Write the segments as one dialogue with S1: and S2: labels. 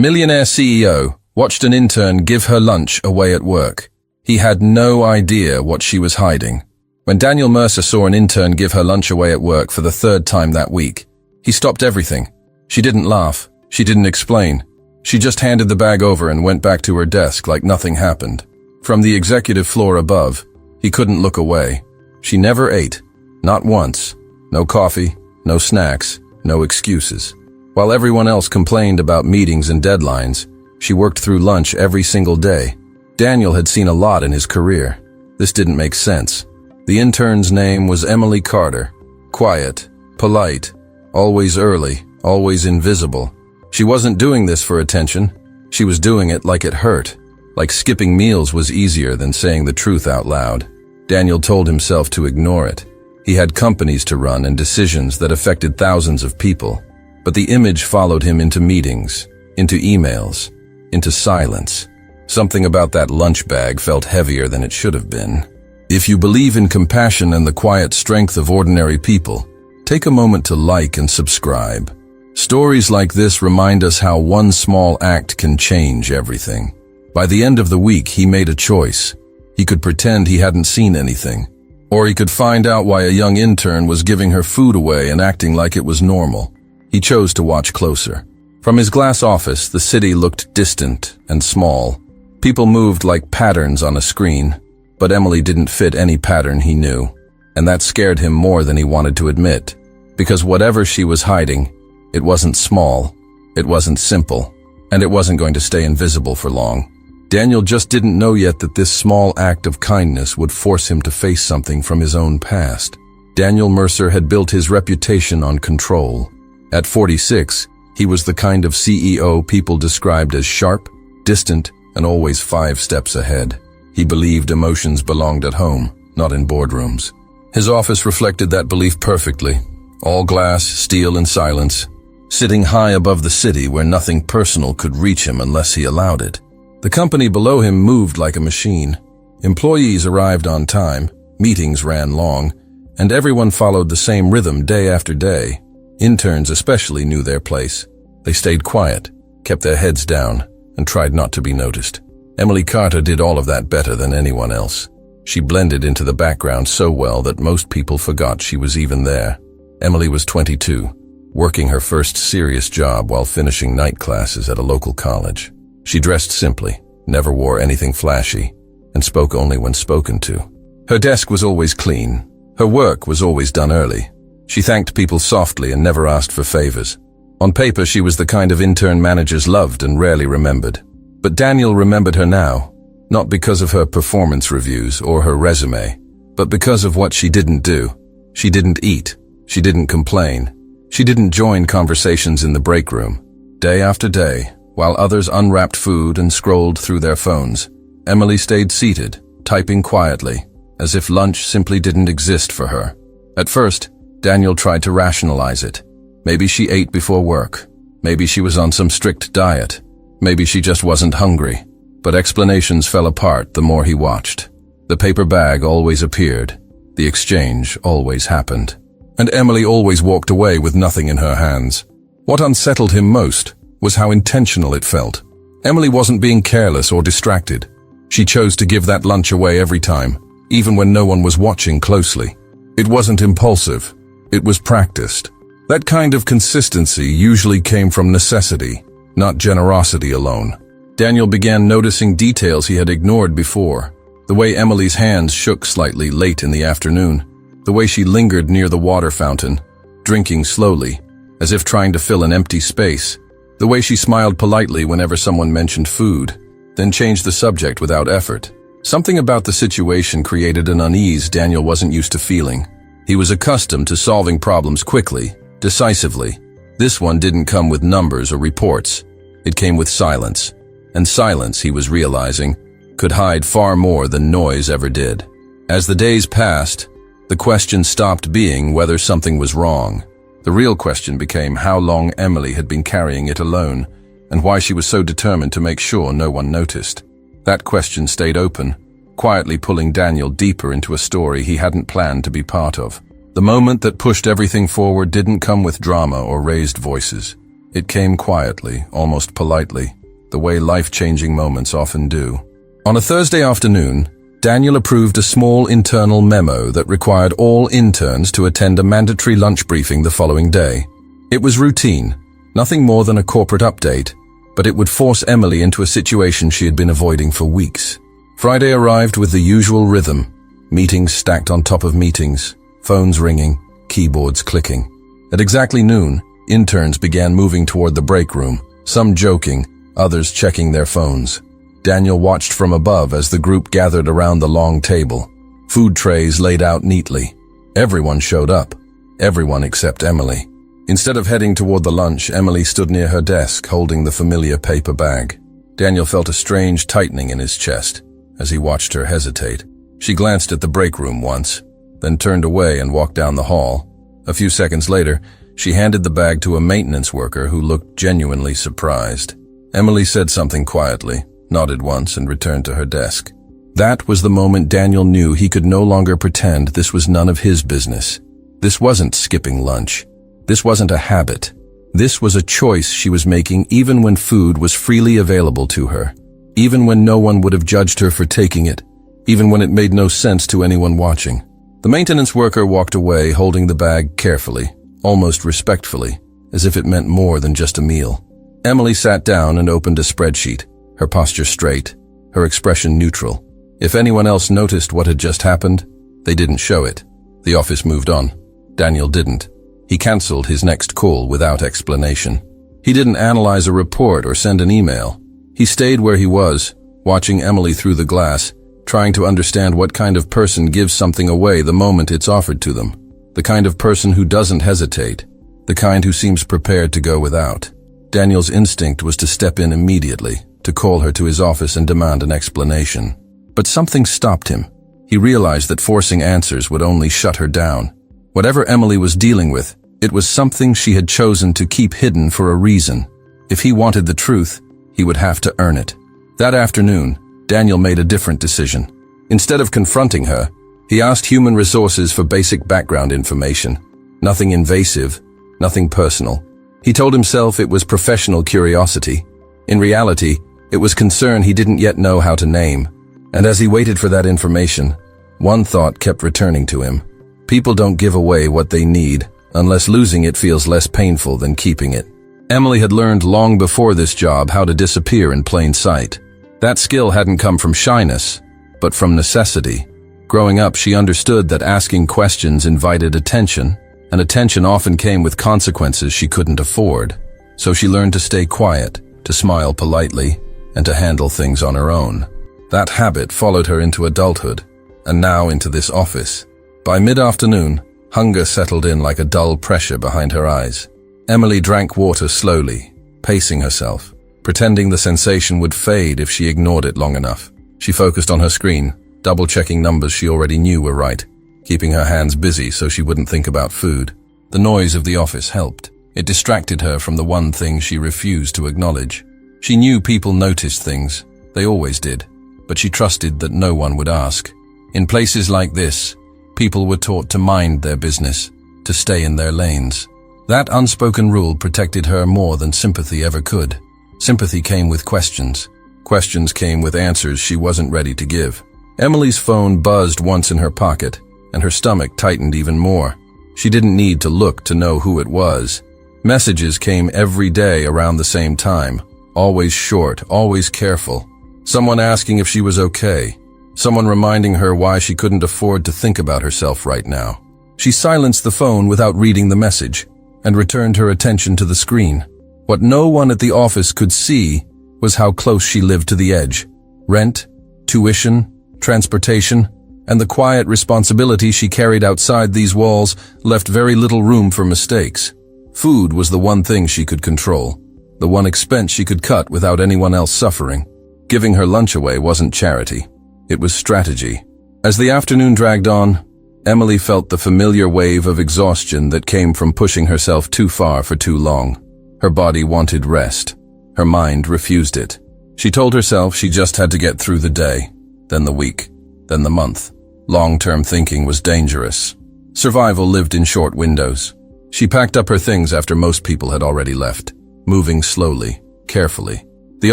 S1: Millionaire CEO watched an intern give her lunch away at work. He had no idea what she was hiding. When Daniel Mercer saw an intern give her lunch away at work for the third time that week, he stopped everything. She didn't laugh. She didn't explain. She just handed the bag over and went back to her desk like nothing happened. From the executive floor above, he couldn't look away. She never ate. Not once. No coffee, no snacks, no excuses. While everyone else complained about meetings and deadlines, she worked through lunch every single day. Daniel had seen a lot in his career. This didn't make sense. The intern's name was Emily Carter. Quiet, polite, always early, always invisible. She wasn't doing this for attention. She was doing it like it hurt. Like skipping meals was easier than saying the truth out loud. Daniel told himself to ignore it. He had companies to run and decisions that affected thousands of people. But the image followed him into meetings, into emails, into silence. Something about that lunch bag felt heavier than it should have been. If you believe in compassion and the quiet strength of ordinary people, take a moment to like and subscribe. Stories like this remind us how one small act can change everything. By the end of the week, he made a choice. He could pretend he hadn't seen anything. Or he could find out why a young intern was giving her food away and acting like it was normal. He chose to watch closer. From his glass office, the city looked distant and small. People moved like patterns on a screen, but Emily didn't fit any pattern he knew. And that scared him more than he wanted to admit. Because whatever she was hiding, it wasn't small, it wasn't simple, and it wasn't going to stay invisible for long. Daniel just didn't know yet that this small act of kindness would force him to face something from his own past. Daniel Mercer had built his reputation on control. At 46, he was the kind of CEO people described as sharp, distant, and always 5 steps ahead. He believed emotions belonged at home, not in boardrooms. His office reflected that belief perfectly. All glass, steel, and silence, sitting high above the city where nothing personal could reach him unless he allowed it. The company below him moved like a machine. Employees arrived on time, meetings ran long, and everyone followed the same rhythm day after day. Interns especially knew their place. They stayed quiet, kept their heads down, and tried not to be noticed. Emily Carter did all of that better than anyone else. She blended into the background so well that most people forgot she was even there. Emily was 22, working her first serious job while finishing night classes at a local college. She dressed simply, never wore anything flashy, and spoke only when spoken to. Her desk was always clean. Her work was always done early. She thanked people softly and never asked for favors. On paper, she was the kind of intern managers loved and rarely remembered. But Daniel remembered her now, not because of her performance reviews or her resume, but because of what she didn't do. She didn't eat. She didn't complain. She didn't join conversations in the break room. Day after day, while others unwrapped food and scrolled through their phones, Emily stayed seated, typing quietly, as if lunch simply didn't exist for her. At first, Daniel tried to rationalize it. Maybe she ate before work. Maybe she was on some strict diet. Maybe she just wasn't hungry. But explanations fell apart the more he watched. The paper bag always appeared. The exchange always happened. And Emily always walked away with nothing in her hands. What unsettled him most was how intentional it felt. Emily wasn't being careless or distracted. She chose to give that lunch away every time, even when no one was watching closely. It wasn't impulsive. It was practiced. That kind of consistency usually came from necessity, not generosity alone. Daniel began noticing details he had ignored before. The way Emily's hands shook slightly late in the afternoon. The way she lingered near the water fountain, drinking slowly, as if trying to fill an empty space. The way she smiled politely whenever someone mentioned food, then changed the subject without effort. Something about the situation created an unease Daniel wasn't used to feeling. He was accustomed to solving problems quickly, decisively. This one didn't come with numbers or reports. It came with silence. And silence, he was realizing, could hide far more than noise ever did. As the days passed, the question stopped being whether something was wrong. The real question became how long Emily had been carrying it alone, and why she was so determined to make sure no one noticed. That question stayed open, quietly pulling Daniel deeper into a story he hadn't planned to be part of. The moment that pushed everything forward didn't come with drama or raised voices. It came quietly, almost politely, the way life-changing moments often do. On a Thursday afternoon, Daniel approved a small internal memo that required all interns to attend a mandatory lunch briefing the following day. It was routine, nothing more than a corporate update, but it would force Emily into a situation she had been avoiding for weeks. Friday arrived with the usual rhythm, meetings stacked on top of meetings, phones ringing, keyboards clicking. At exactly noon, interns began moving toward the break room, some joking, others checking their phones. Daniel watched from above as the group gathered around the long table, food trays laid out neatly. Everyone showed up, everyone except Emily. Instead of heading toward the lunch, Emily stood near her desk, holding the familiar paper bag. Daniel felt a strange tightening in his chest as he watched her hesitate. She glanced at the break room once, then turned away and walked down the hall. A few seconds later, she handed the bag to a maintenance worker who looked genuinely surprised. Emily said something quietly, nodded once, and returned to her desk. That was the moment Daniel knew he could no longer pretend this was none of his business. This wasn't skipping lunch. This wasn't a habit. This was a choice she was making even when food was freely available to her, even when no one would have judged her for taking it, even when it made no sense to anyone watching. The maintenance worker walked away holding the bag carefully, almost respectfully, as if it meant more than just a meal. Emily sat down and opened a spreadsheet, her posture straight, her expression neutral. If anyone else noticed what had just happened, they didn't show it. The office moved on. Daniel didn't. He canceled his next call without explanation. He didn't analyze a report or send an email. He stayed where he was, watching Emily through the glass, trying to understand what kind of person gives something away the moment it's offered to them. The kind of person who doesn't hesitate. The kind who seems prepared to go without. Daniel's instinct was to step in immediately, to call her to his office and demand an explanation. But something stopped him. He realized that forcing answers would only shut her down. Whatever Emily was dealing with, it was something she had chosen to keep hidden for a reason. If he wanted the truth, he would have to earn it. That afternoon, Daniel made a different decision. Instead of confronting her, he asked human resources for basic background information. Nothing invasive, nothing personal. He told himself it was professional curiosity. In reality, it was concern he didn't yet know how to name. And as he waited for that information, one thought kept returning to him. People don't give away what they need, unless losing it feels less painful than keeping it. Emily had learned long before this job how to disappear in plain sight. That skill hadn't come from shyness, but from necessity. Growing up, she understood that asking questions invited attention, and attention often came with consequences she couldn't afford. So she learned to stay quiet, to smile politely, and to handle things on her own. That habit followed her into adulthood, and now into this office. By mid-afternoon, hunger settled in like a dull pressure behind her eyes. Emily drank water slowly, pacing herself, pretending the sensation would fade if she ignored it long enough. She focused on her screen, double-checking numbers she already knew were right, keeping her hands busy so she wouldn't think about food. The noise of the office helped. It distracted her from the one thing she refused to acknowledge. She knew people noticed things. They always did. But she trusted that no one would ask. In places like this, people were taught to mind their business, to stay in their lanes. That unspoken rule protected her more than sympathy ever could. Sympathy came with questions. Questions came with answers she wasn't ready to give. Emily's phone buzzed once in her pocket, and her stomach tightened even more. She didn't need to look to know who it was. Messages came every day around the same time, always short, always careful. Someone asking if she was okay. Someone reminding her why she couldn't afford to think about herself right now. She silenced the phone without reading the message, and returned her attention to the screen. What no one at the office could see was how close she lived to the edge. Rent, tuition, transportation, and the quiet responsibility she carried outside these walls left very little room for mistakes. Food was the one thing she could control, the one expense she could cut without anyone else suffering. Giving her lunch away wasn't charity. It was strategy. As the afternoon dragged on, Emily felt the familiar wave of exhaustion that came from pushing herself too far for too long. Her body wanted rest. Her mind refused it. She told herself she just had to get through the day, then the week, then the month. Long-term thinking was dangerous. Survival lived in short windows. She packed up her things after most people had already left. moving slowly, carefully. The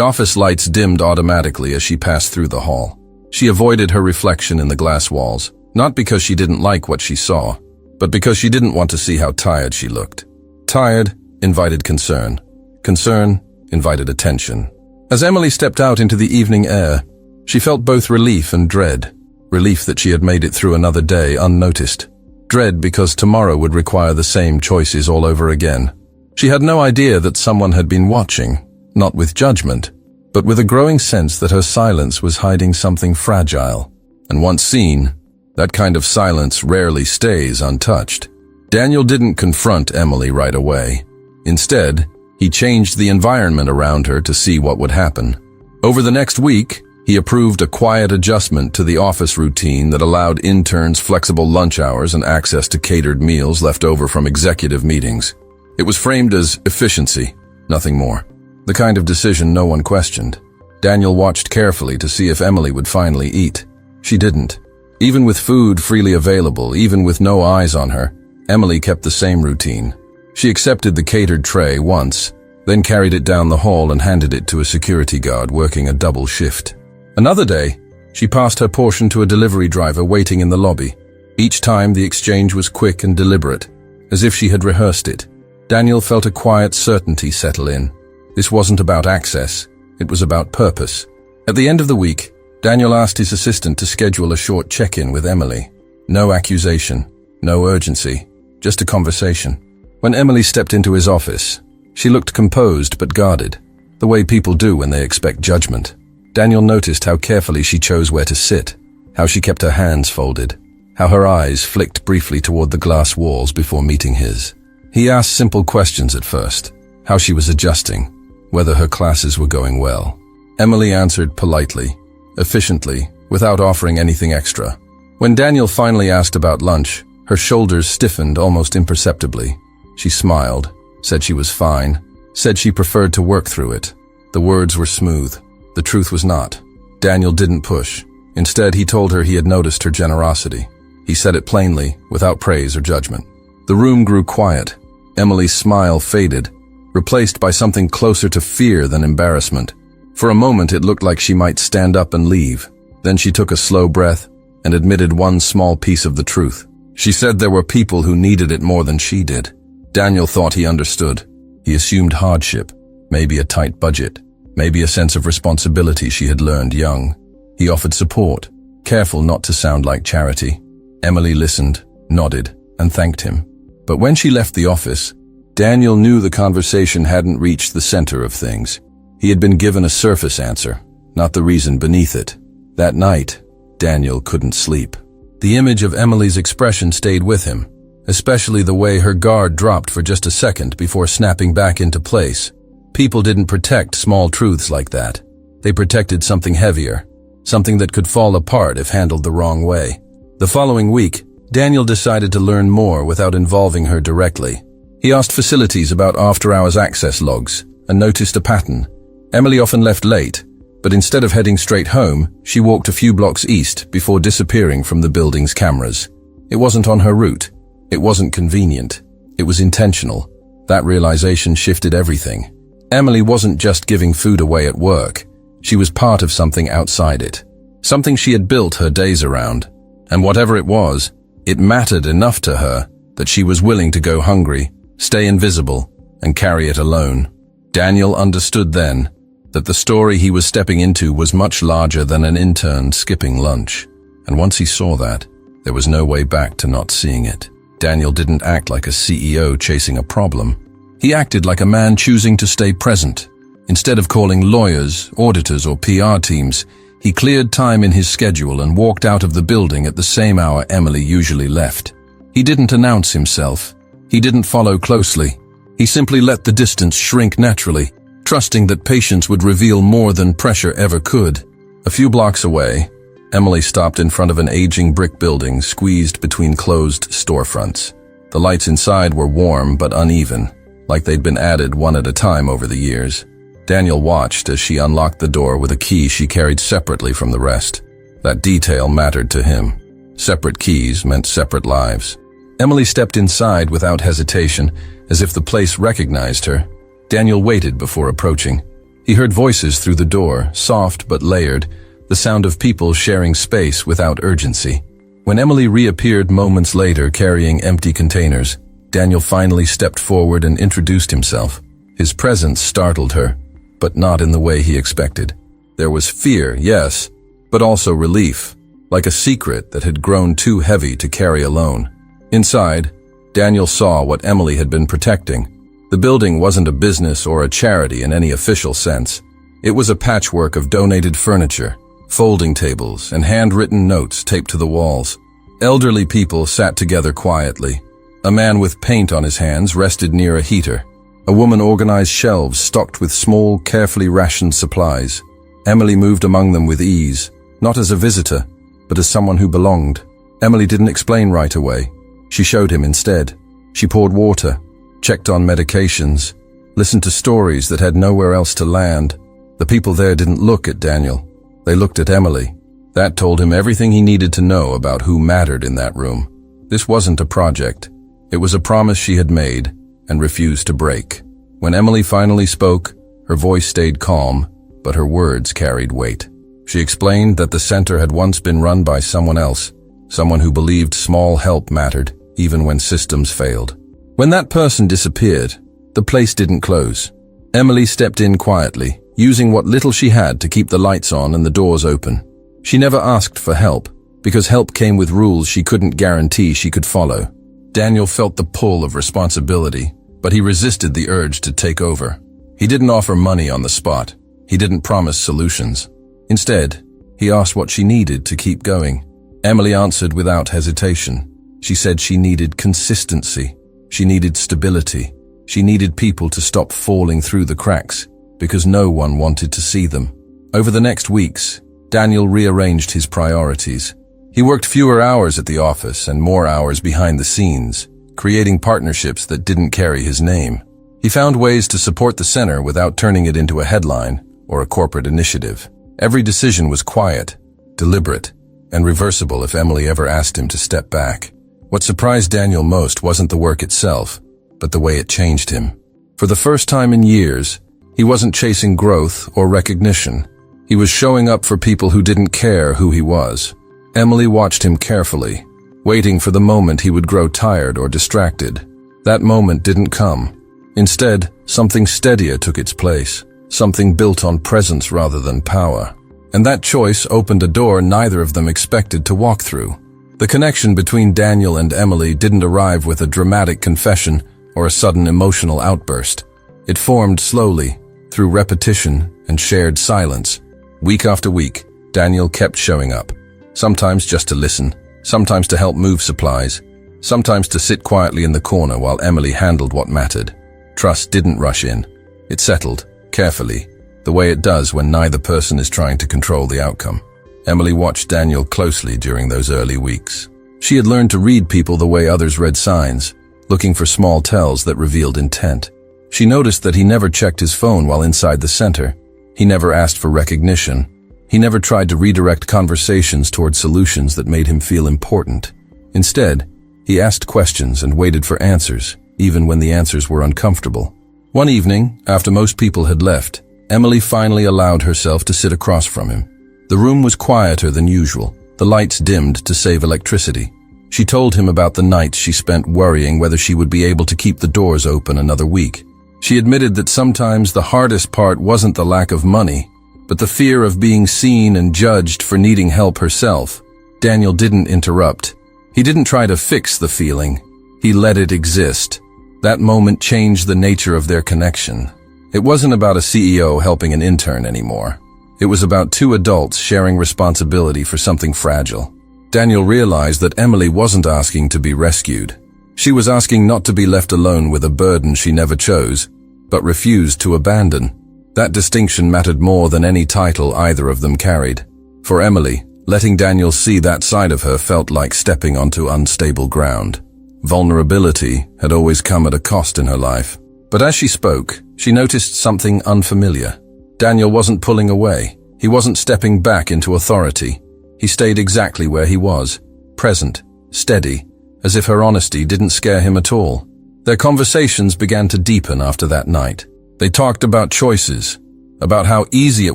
S1: office lights dimmed automatically as she passed through the hall. She avoided her reflection in the glass walls, not because she didn't like what she saw, but because she didn't want to see how tired she looked. Tired invited concern. Concern invited attention. As Emily stepped out into the evening air, she felt both relief and dread. Relief that she had made it through another day unnoticed. Dread because tomorrow would require the same choices all over again. She had no idea that someone had been watching, not with judgment, but with a growing sense that her silence was hiding something fragile. And once seen, that kind of silence rarely stays untouched. Daniel didn't confront Emily right away. Instead, he changed the environment around her to see what would happen. Over the next week, he approved a quiet adjustment to the office routine that allowed interns flexible lunch hours and access to catered meals left over from executive meetings. It was framed as efficiency, nothing more. The kind of decision no one questioned. Daniel watched carefully to see if Emily would finally eat. She didn't. Even with food freely available, even with no eyes on her, Emily kept the same routine. She accepted the catered tray once, then carried it down the hall and handed it to a security guard working a double shift. Another day, she passed her portion to a delivery driver waiting in the lobby. Each time the exchange was quick and deliberate, as if she had rehearsed it. Daniel felt a quiet certainty settle in. This wasn't about access, it was about purpose. At the end of the week, Daniel asked his assistant to schedule a short check-in with Emily. No accusation, no urgency, just a conversation. When Emily stepped into his office, she looked composed but guarded, the way people do when they expect judgment. Daniel noticed how carefully she chose where to sit, how she kept her hands folded, how her eyes flicked briefly toward the glass walls before meeting his. He asked simple questions at first, how she was adjusting, whether her classes were going well. Emily answered politely, efficiently, without offering anything extra. When Daniel finally asked about lunch, her shoulders stiffened almost imperceptibly. She smiled, said she was fine, said she preferred to work through it. The words were smooth. The truth was not. Daniel didn't push. Instead, he told her he had noticed her generosity. He said it plainly, without praise or judgment. The room grew quiet. Emily's smile faded, replaced by something closer to fear than embarrassment. For a moment, it looked like she might stand up and leave. Then she took a slow breath and admitted one small piece of the truth. She said there were people who needed it more than she did. Daniel thought he understood. He assumed hardship, maybe a tight budget, maybe a sense of responsibility she had learned young. He offered support, careful not to sound like charity. Emily listened, nodded, and thanked him. But when she left the office, Daniel knew the conversation hadn't reached the center of things. He had been given a surface answer, not the reason beneath it. That night, Daniel couldn't sleep. The image of Emily's expression stayed with him, especially the way her guard dropped for just a second before snapping back into place. People didn't protect small truths like that. They protected something heavier, something that could fall apart if handled the wrong way. The following week, Daniel decided to learn more without involving her directly. He asked facilities about after-hours access logs and noticed a pattern. Emily often left late, but instead of heading straight home, she walked a few blocks east before disappearing from the building's cameras. It wasn't on her route. It wasn't convenient. It was intentional. That realization shifted everything. Emily wasn't just giving food away at work. She was part of something outside it. Something she had built her days around. And whatever it was, it mattered enough to her that she was willing to go hungry, stay invisible, and carry it alone. Daniel understood then that the story he was stepping into was much larger than an intern skipping lunch. And once he saw that, there was no way back to not seeing it. Daniel didn't act like a CEO chasing a problem. He acted like a man choosing to stay present. Instead of calling lawyers, auditors, or PR teams, he cleared time in his schedule and walked out of the building at the same hour Emily usually left. He didn't announce himself. He didn't follow closely. He simply let the distance shrink naturally, trusting that patience would reveal more than pressure ever could. A few blocks away, Emily stopped in front of an aging brick building squeezed between closed storefronts. The lights inside were warm but uneven, like they'd been added one at a time over the years. Daniel watched as she unlocked the door with a key she carried separately from the rest. That detail mattered to him. Separate keys meant separate lives. Emily stepped inside without hesitation, as if the place recognized her. Daniel waited before approaching. He heard voices through the door, soft but layered, the sound of people sharing space without urgency. When Emily reappeared moments later carrying empty containers, Daniel finally stepped forward and introduced himself. His presence startled her, but not in the way he expected. There was fear, yes, but also relief, like a secret that had grown too heavy to carry alone. Inside, Daniel saw what Emily had been protecting. The building wasn't a business or a charity in any official sense. It was a patchwork of donated furniture, folding tables, and handwritten notes taped to the walls. Elderly people sat together quietly. A man with paint on his hands rested near a heater. A woman organized shelves stocked with small, carefully rationed supplies. Emily moved among them with ease, not as a visitor, but as someone who belonged. Emily didn't explain right away. She showed him instead. She poured water, checked on medications, listened to stories that had nowhere else to land. The people there didn't look at Daniel. They looked at Emily. That told him everything he needed to know about who mattered in that room. This wasn't a project. It was a promise she had made and refused to break. When Emily finally spoke, her voice stayed calm, but her words carried weight. She explained that the center had once been run by someone else, someone who believed small help mattered, even when systems failed. When that person disappeared, the place didn't close. Emily stepped in quietly, using what little she had to keep the lights on and the doors open. She never asked for help, because help came with rules she couldn't guarantee she could follow. Daniel felt the pull of responsibility, but he resisted the urge to take over. He didn't offer money on the spot. He didn't promise solutions. Instead, he asked what she needed to keep going. Emily answered without hesitation. She said she needed consistency. She needed stability. She needed people to stop falling through the cracks, because no one wanted to see them. Over the next weeks, Daniel rearranged his priorities. He worked fewer hours at the office and more hours behind the scenes, creating partnerships that didn't carry his name. He found ways to support the center without turning it into a headline or a corporate initiative. Every decision was quiet, deliberate, and reversible if Emily ever asked him to step back. What surprised Daniel most wasn't the work itself, but the way it changed him. For the first time in years, he wasn't chasing growth or recognition. He was showing up for people who didn't care who he was. Emily watched him carefully, waiting for the moment he would grow tired or distracted. That moment didn't come. Instead, something steadier took its place, something built on presence rather than power. And that choice opened a door neither of them expected to walk through. The connection between Daniel and Emily didn't arrive with a dramatic confession or a sudden emotional outburst. It formed slowly, through repetition and shared silence. Week after week, Daniel kept showing up. Sometimes just to listen, sometimes to help move supplies, sometimes to sit quietly in the corner while Emily handled what mattered. Trust didn't rush in. It settled, carefully, the way it does when neither person is trying to control the outcome. Emily watched Daniel closely during those early weeks. She had learned to read people the way others read signs, looking for small tells that revealed intent. She noticed that he never checked his phone while inside the center. He never asked for recognition. He never tried to redirect conversations toward solutions that made him feel important. Instead, he asked questions and waited for answers, even when the answers were uncomfortable. One evening, after most people had left, Emily finally allowed herself to sit across from him. The room was quieter than usual, the lights dimmed to save electricity. She told him about the nights she spent worrying whether she would be able to keep the doors open another week. She admitted that sometimes the hardest part wasn't the lack of money, but the fear of being seen and judged for needing help herself. Daniel didn't interrupt. He didn't try to fix the feeling. He let it exist. That moment changed the nature of their connection. It wasn't about a CEO helping an intern anymore. It was about two adults sharing responsibility for something fragile. Daniel realized that Emily wasn't asking to be rescued. She was asking not to be left alone with a burden she never chose, but refused to abandon. That distinction mattered more than any title either of them carried. For Emily, letting Daniel see that side of her felt like stepping onto unstable ground. Vulnerability had always come at a cost in her life. But as she spoke, she noticed something unfamiliar. Daniel wasn't pulling away. He wasn't stepping back into authority. He stayed exactly where he was, present, steady, as if her honesty didn't scare him at all. Their conversations began to deepen after that night. They talked about choices, about how easy it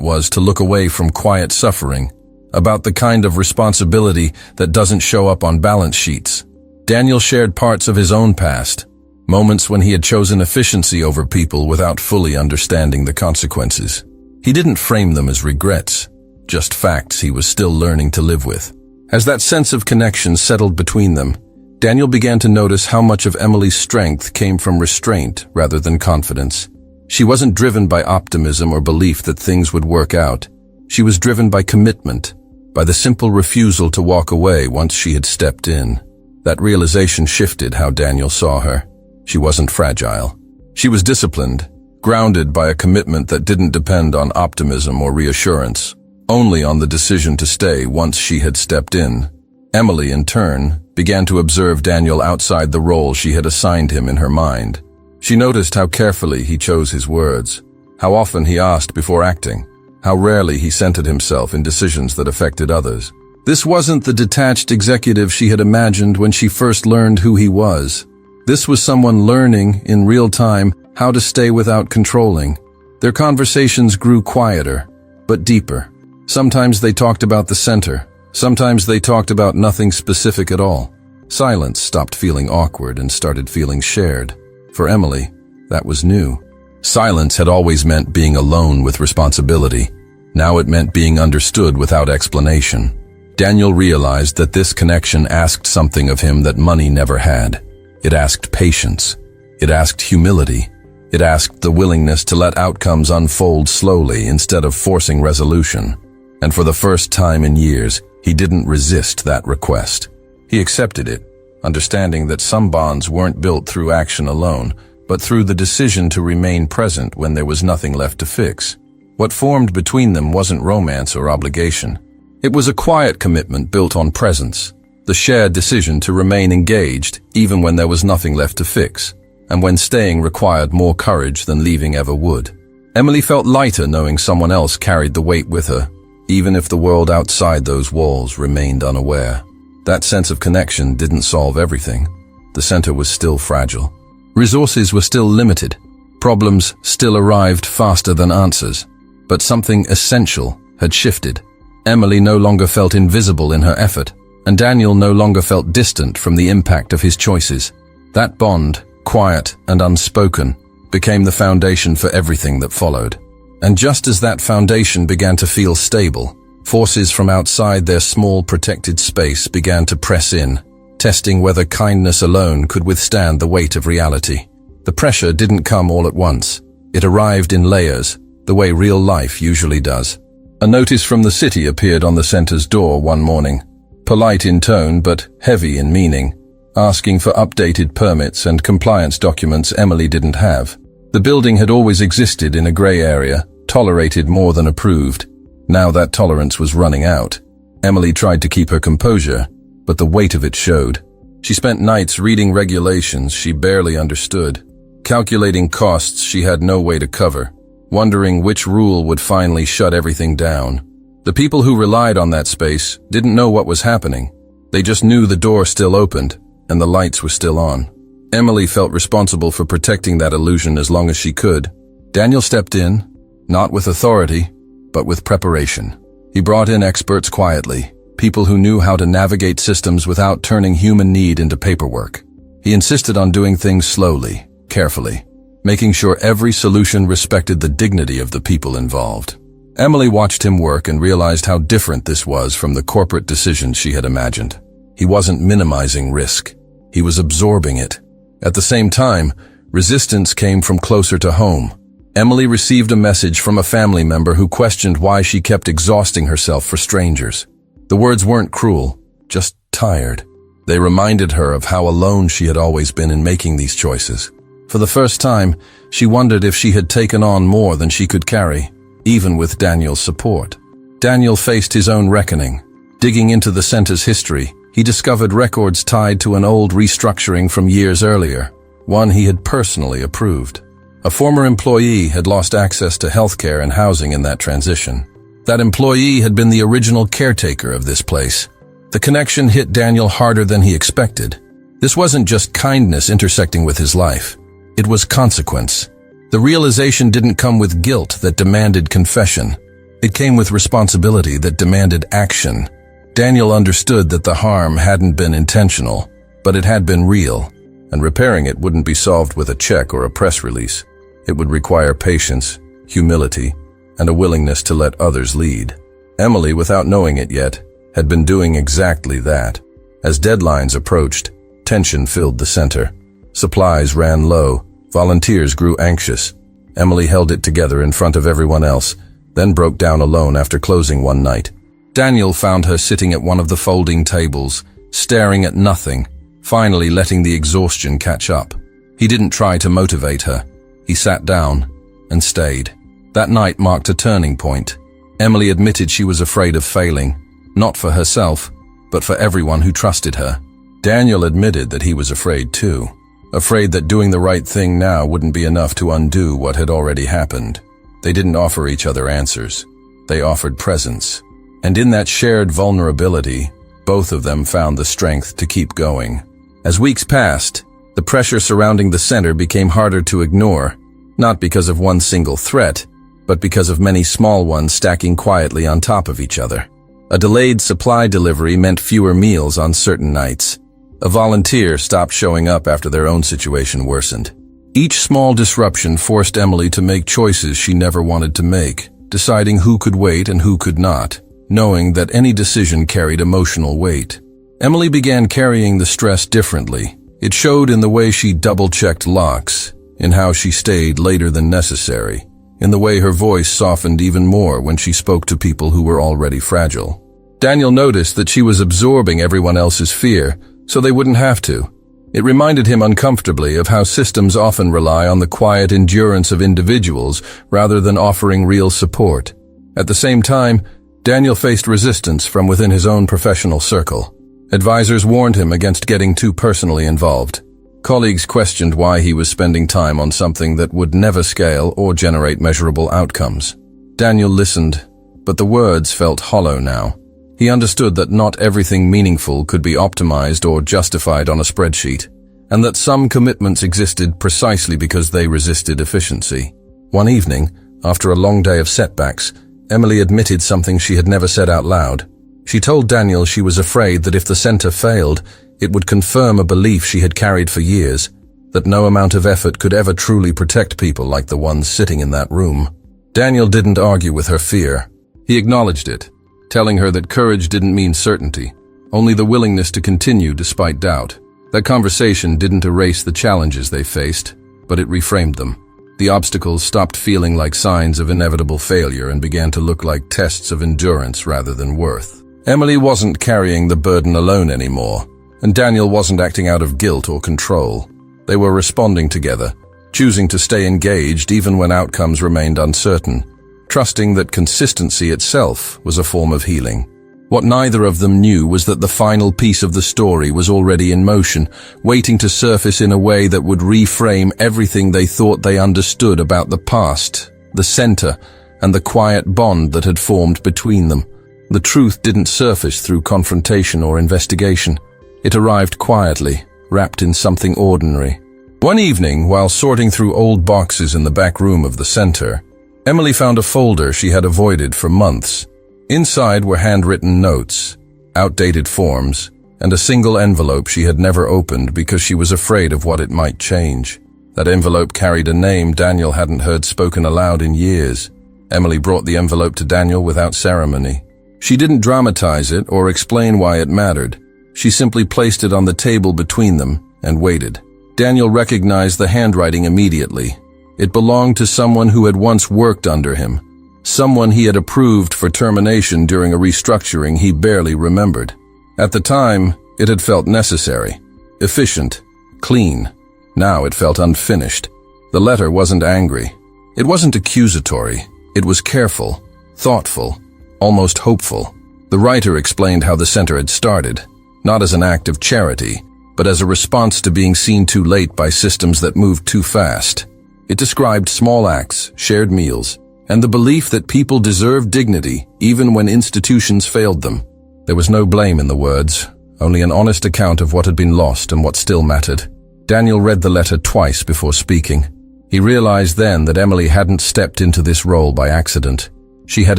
S1: was to look away from quiet suffering, about the kind of responsibility that doesn't show up on balance sheets. Daniel shared parts of his own past, moments when he had chosen efficiency over people without fully understanding the consequences. He didn't frame them as regrets, just facts he was still learning to live with. As that sense of connection settled between them, Daniel began to notice how much of Emily's strength came from restraint rather than confidence. She wasn't driven by optimism or belief that things would work out. She was driven by commitment, by the simple refusal to walk away once she had stepped in. That realization shifted how Daniel saw her. She wasn't fragile. She was disciplined, grounded by a commitment that didn't depend on optimism or reassurance, only on the decision to stay once she had stepped in. Emily, in turn, began to observe Daniel outside the role she had assigned him in her mind. She noticed how carefully he chose his words, how often he asked before acting, how rarely he centered himself in decisions that affected others. This wasn't the detached executive she had imagined when she first learned who he was. This was someone learning, in real time, how to stay without controlling. Their conversations grew quieter, but deeper. Sometimes they talked about the center. Sometimes they talked about nothing specific at all. Silence stopped feeling awkward and started feeling shared. For Emily, that was new. Silence had always meant being alone with responsibility. Now it meant being understood without explanation. Daniel realized that this connection asked something of him that money never had. It asked patience. It asked humility. It asked the willingness to let outcomes unfold slowly instead of forcing resolution. And for the first time in years, he didn't resist that request. He accepted it, understanding that some bonds weren't built through action alone, but through the decision to remain present when there was nothing left to fix. What formed between them wasn't romance or obligation. It was a quiet commitment built on presence, the shared decision to remain engaged even when there was nothing left to fix, and when staying required more courage than leaving ever would. Emily felt lighter knowing someone else carried the weight with her, even if the world outside those walls remained unaware. That sense of connection didn't solve everything. The center was still fragile. Resources were still limited. Problems still arrived faster than answers. But something essential had shifted. Emily no longer felt invisible in her effort, and Daniel no longer felt distant from the impact of his choices. That bond, quiet and unspoken, became the foundation for everything that followed. And just as that foundation began to feel stable, forces from outside their small protected space began to press in, testing whether kindness alone could withstand the weight of reality. The pressure didn't come all at once. It arrived in layers, the way real life usually does. A notice from the city appeared on the center's door one morning, polite in tone but heavy in meaning, asking for updated permits and compliance documents Emily didn't have. The building had always existed in a gray area, tolerated more than approved. Now that tolerance was running out. Emily tried to keep her composure, but the weight of it showed. She spent nights reading regulations she barely understood, calculating costs she had no way to cover, wondering which rule would finally shut everything down. The people who relied on that space didn't know what was happening. They just knew the door still opened and the lights were still on. Emily felt responsible for protecting that illusion as long as she could. Daniel stepped in, not with authority, but with preparation. He brought in experts quietly, people who knew how to navigate systems without turning human need into paperwork. He insisted on doing things slowly, carefully, making sure every solution respected the dignity of the people involved. Emily watched him work and realized how different this was from the corporate decisions she had imagined. He wasn't minimizing risk. He was absorbing it. At the same time, resistance came from closer to home. Emily received a message from a family member who questioned why she kept exhausting herself for strangers. The words weren't cruel, just tired. They reminded her of how alone she had always been in making these choices. For the first time, she wondered if she had taken on more than she could carry, even with Daniel's support. Daniel faced his own reckoning. Digging into the center's history, he discovered records tied to an old restructuring from years earlier, one he had personally approved. A former employee had lost access to healthcare and housing in that transition. That employee had been the original caretaker of this place. The connection hit Daniel harder than he expected. This wasn't just kindness intersecting with his life. It was consequence. The realization didn't come with guilt that demanded confession. It came with responsibility that demanded action. Daniel understood that the harm hadn't been intentional, but it had been real, and repairing it wouldn't be solved with a check or a press release. It would require patience, humility, and a willingness to let others lead. Emily, without knowing it yet, had been doing exactly that. As deadlines approached, tension filled the center. Supplies ran low. Volunteers grew anxious. Emily held it together in front of everyone else, then broke down alone after closing one night. Daniel found her sitting at one of the folding tables, staring at nothing, finally letting the exhaustion catch up. He didn't try to motivate her. He sat down and stayed. That night marked a turning point. Emily admitted she was afraid of failing, not for herself, but for everyone who trusted her. Daniel admitted that he was afraid too, afraid that doing the right thing now wouldn't be enough to undo what had already happened. They didn't offer each other answers. They offered presence. And in that shared vulnerability, both of them found the strength to keep going. As weeks passed, the pressure surrounding the center became harder to ignore, not because of one single threat, but because of many small ones stacking quietly on top of each other. A delayed supply delivery meant fewer meals on certain nights. A volunteer stopped showing up after their own situation worsened. Each small disruption forced Emily to make choices she never wanted to make, deciding who could wait and who could not, knowing that any decision carried emotional weight. Emily began carrying the stress differently. It showed in the way she double-checked locks, in how she stayed later than necessary, in the way her voice softened even more when she spoke to people who were already fragile. Daniel noticed that she was absorbing everyone else's fear, so they wouldn't have to. It reminded him uncomfortably of how systems often rely on the quiet endurance of individuals rather than offering real support. At the same time, Daniel faced resistance from within his own professional circle. Advisors warned him against getting too personally involved. Colleagues questioned why he was spending time on something that would never scale or generate measurable outcomes. Daniel listened, but the words felt hollow now. He understood that not everything meaningful could be optimized or justified on a spreadsheet, and that some commitments existed precisely because they resisted efficiency. One evening, after a long day of setbacks, Emily admitted something she had never said out loud. She told Daniel she was afraid that if the center failed, it would confirm a belief she had carried for years, that no amount of effort could ever truly protect people like the ones sitting in that room. Daniel didn't argue with her fear. He acknowledged it, telling her that courage didn't mean certainty, only the willingness to continue despite doubt. That conversation didn't erase the challenges they faced, but it reframed them. The obstacles stopped feeling like signs of inevitable failure and began to look like tests of endurance rather than worth. Emily wasn't carrying the burden alone anymore, and Daniel wasn't acting out of guilt or control. They were responding together, choosing to stay engaged even when outcomes remained uncertain, trusting that consistency itself was a form of healing. What neither of them knew was that the final piece of the story was already in motion, waiting to surface in a way that would reframe everything they thought they understood about the past, the center, and the quiet bond that had formed between them. The truth didn't surface through confrontation or investigation. It arrived quietly, wrapped in something ordinary. One evening, while sorting through old boxes in the back room of the center, Emily found a folder she had avoided for months. Inside were handwritten notes, outdated forms, and a single envelope she had never opened because she was afraid of what it might change. That envelope carried a name Daniel hadn't heard spoken aloud in years. Emily brought the envelope to Daniel without ceremony. She didn't dramatize it or explain why it mattered. She simply placed it on the table between them and waited. Daniel recognized the handwriting immediately. It belonged to someone who had once worked under him, someone he had approved for termination during a restructuring he barely remembered. At the time, it had felt necessary, efficient, clean. Now it felt unfinished. The letter wasn't angry. It wasn't accusatory. It was careful, thoughtful, almost hopeful. The writer explained how the center had started, not as an act of charity, but as a response to being seen too late by systems that moved too fast. It described small acts, shared meals, and the belief that people deserve dignity even when institutions failed them. There was no blame in the words, only an honest account of what had been lost and what still mattered. Daniel read the letter twice before speaking. He realized then that Emily hadn't stepped into this role by accident. She had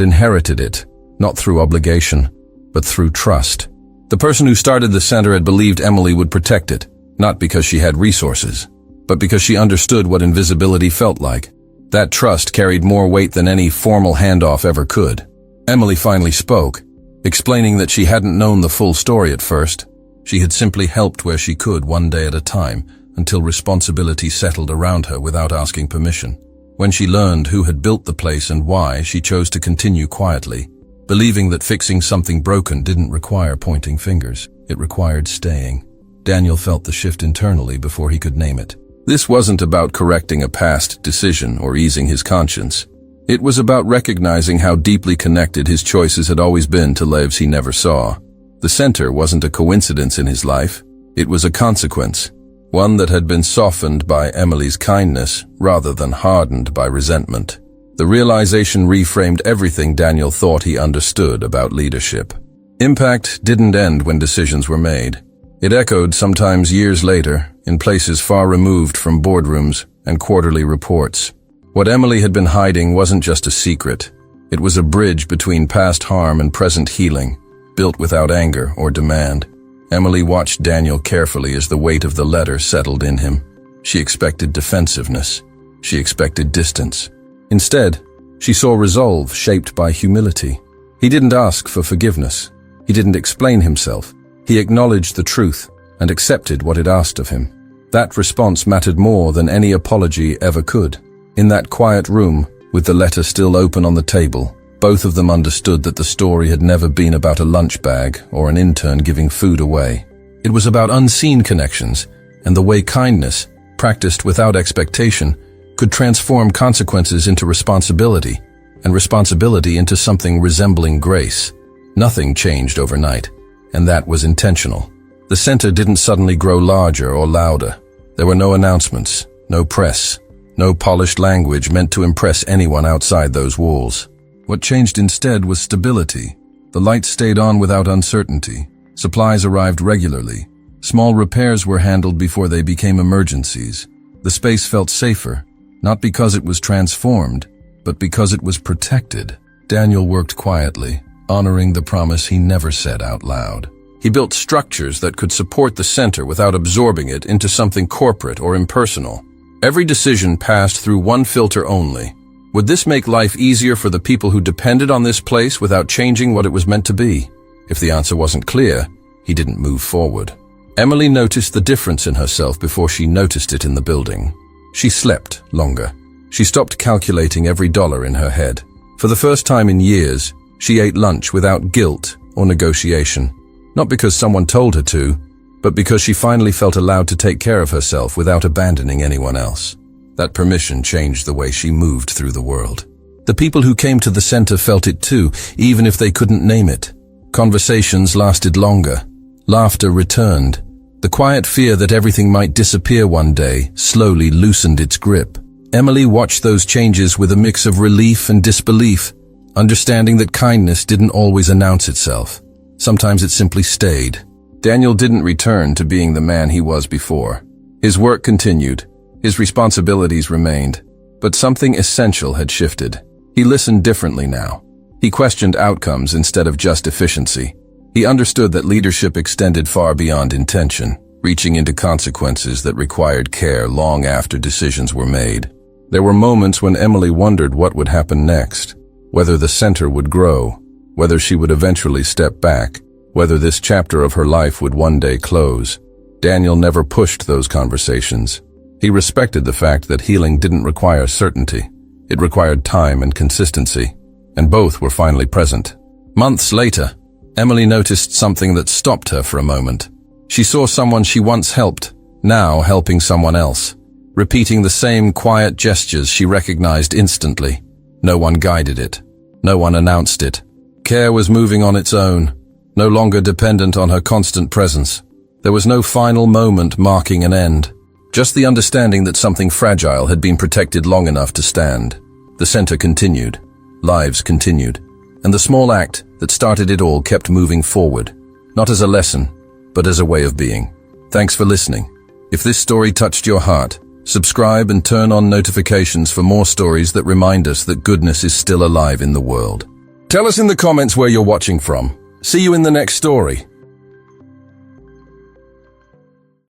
S1: inherited it, not through obligation, but through trust. The person who started the center had believed Emily would protect it, not because she had resources, but because she understood what invisibility felt like. That trust carried more weight than any formal handoff ever could. Emily finally spoke, explaining that she hadn't known the full story at first. She had simply helped where she could, one day at a time, until responsibility settled around her without asking permission. When she learned who had built the place and why, she chose to continue quietly, believing that fixing something broken didn't require pointing fingers. It required staying. Daniel felt the shift internally before he could name it. This wasn't about correcting a past decision or easing his conscience. It was about recognizing how deeply connected his choices had always been to lives he never saw. The center wasn't a coincidence in his life. It was a consequence. One that had been softened by Emily's kindness rather than hardened by resentment. The realization reframed everything Daniel thought he understood about leadership. Impact didn't end when decisions were made. It echoed sometimes years later, in places far removed from boardrooms and quarterly reports. What Emily had been hiding wasn't just a secret. It was a bridge between past harm and present healing, built without anger or demand. Emily watched Daniel carefully as the weight of the letter settled in him. She expected defensiveness. She expected distance. Instead, she saw resolve shaped by humility. He didn't ask for forgiveness. He didn't explain himself. He acknowledged the truth and accepted what it asked of him. That response mattered more than any apology ever could. In that quiet room, with the letter still open on the table, both of them understood that the story had never been about a lunch bag or an intern giving food away. It was about unseen connections and the way kindness, practiced without expectation, could transform consequences into responsibility, and responsibility into something resembling grace. Nothing changed overnight, and that was intentional. The center didn't suddenly grow larger or louder. There were no announcements, no press, no polished language meant to impress anyone outside those walls. What changed instead was stability. The lights stayed on without uncertainty. Supplies arrived regularly. Small repairs were handled before they became emergencies. The space felt safer, not because it was transformed, but because it was protected. Daniel worked quietly, honoring the promise he never said out loud. He built structures that could support the center without absorbing it into something corporate or impersonal. Every decision passed through one filter only. Would this make life easier for the people who depended on this place without changing what it was meant to be? If the answer wasn't clear, he didn't move forward. Emily noticed the difference in herself before she noticed it in the building. She slept longer. She stopped calculating every dollar in her head. For the first time in years, she ate lunch without guilt or negotiation. Not because someone told her to, but because she finally felt allowed to take care of herself without abandoning anyone else. That permission changed the way she moved through the world. The people who came to the center felt it too, even if they couldn't name it. Conversations lasted longer. Laughter returned. The quiet fear that everything might disappear one day slowly loosened its grip. Emily watched those changes with a mix of relief and disbelief, understanding that kindness didn't always announce itself. Sometimes it simply stayed. Daniel didn't return to being the man he was before. His work continued. His responsibilities remained, but something essential had shifted. He listened differently now. He questioned outcomes instead of just efficiency. He understood that leadership extended far beyond intention, reaching into consequences that required care long after decisions were made. There were moments when Emily wondered what would happen next, whether the center would grow, whether she would eventually step back, whether this chapter of her life would one day close. Daniel never pushed those conversations. He respected the fact that healing didn't require certainty. It required time and consistency, and both were finally present. Months later, Emily noticed something that stopped her for a moment. She saw someone she once helped, now helping someone else, repeating the same quiet gestures she recognized instantly. No one guided it. No one announced it. Care was moving on its own, no longer dependent on her constant presence. There was no final moment marking an end. Just the understanding that something fragile had been protected long enough to stand. The center continued. Lives continued. And the small act that started it all kept moving forward. Not as a lesson, but as a way of being. Thanks for listening. If this story touched your heart, Subscribe and turn on notifications for more stories that remind us that goodness is still alive in the world. Tell us in the comments where you're watching from. See you in the next story.